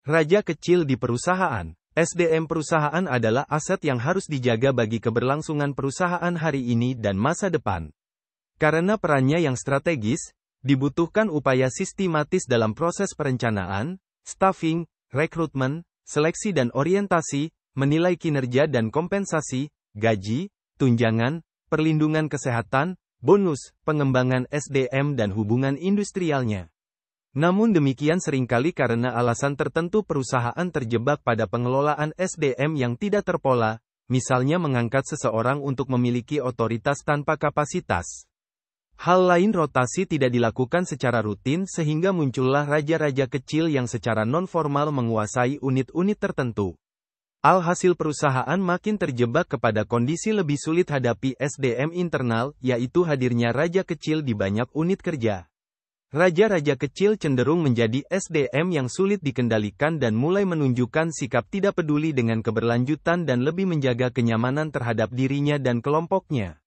Raja kecil di perusahaan. SDM perusahaan adalah aset yang harus dijaga bagi keberlangsungan perusahaan hari ini dan masa depan. Karena perannya yang strategis, dibutuhkan upaya sistematis dalam proses perencanaan, staffing, rekrutmen, seleksi dan orientasi, menilai kinerja dan kompensasi, gaji, tunjangan, perlindungan kesehatan, bonus, pengembangan SDM dan hubungan industrialnya. Namun demikian seringkali karena alasan tertentu perusahaan terjebak pada pengelolaan SDM yang tidak terpola, misalnya mengangkat seseorang untuk memiliki otoritas tanpa kapasitas. Hal lain rotasi tidak dilakukan secara rutin sehingga muncullah raja-raja kecil yang secara non-formal menguasai unit-unit tertentu. Alhasil perusahaan makin terjebak kepada kondisi lebih sulit hadapi SDM internal, yaitu hadirnya raja kecil di banyak unit kerja. Raja-raja kecil cenderung menjadi SDM yang sulit dikendalikan dan mulai menunjukkan sikap tidak peduli dengan keberlanjutan dan lebih menjaga kenyamanan terhadap dirinya dan kelompoknya.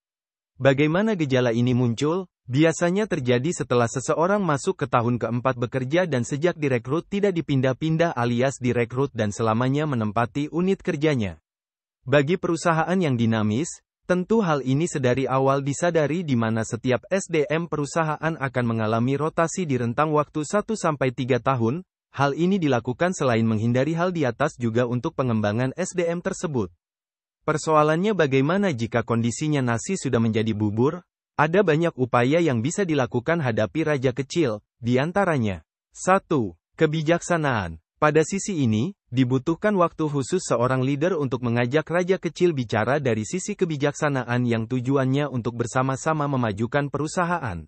Bagaimana gejala ini muncul? Biasanya terjadi setelah seseorang masuk ke tahun keempat bekerja dan sejak direkrut tidak dipindah-pindah alias direkrut dan selamanya menempati unit kerjanya. Bagi perusahaan yang dinamis, tentu hal ini sedari awal disadari di mana setiap SDM perusahaan akan mengalami rotasi di rentang waktu 1-3 tahun. Hal ini dilakukan selain menghindari hal di atas juga untuk pengembangan SDM tersebut. Persoalannya bagaimana jika kondisinya nasi sudah menjadi bubur? Ada banyak upaya yang bisa dilakukan hadapi raja kecil, di antaranya. 1. Kebijaksanaan. Pada sisi ini, dibutuhkan waktu khusus seorang leader untuk mengajak raja kecil bicara dari sisi kebijaksanaan yang tujuannya untuk bersama-sama memajukan perusahaan.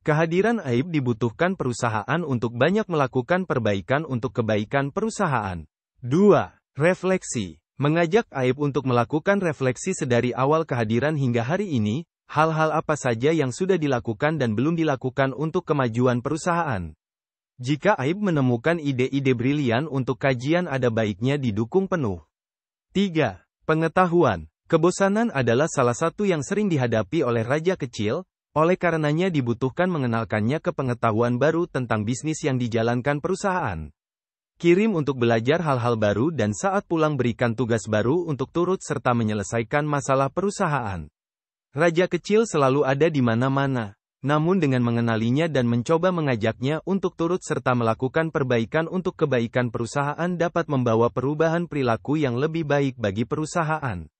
Kehadiran Aib dibutuhkan perusahaan untuk banyak melakukan perbaikan untuk kebaikan perusahaan. 2. Refleksi. Mengajak Aib untuk melakukan refleksi sedari awal kehadiran hingga hari ini, hal-hal apa saja yang sudah dilakukan dan belum dilakukan untuk kemajuan perusahaan. Jika Aib menemukan ide-ide brilian untuk kajian ada baiknya didukung penuh. 3. Pengetahuan. Kebosanan adalah salah satu yang sering dihadapi oleh raja kecil, oleh karenanya dibutuhkan mengenalkannya ke pengetahuan baru tentang bisnis yang dijalankan perusahaan. Kirim untuk belajar hal-hal baru dan saat pulang berikan tugas baru untuk turut serta menyelesaikan masalah perusahaan. Raja kecil selalu ada di mana-mana. Namun dengan mengenalinya dan mencoba mengajaknya untuk turut serta melakukan perbaikan untuk kebaikan perusahaan dapat membawa perubahan perilaku yang lebih baik bagi perusahaan.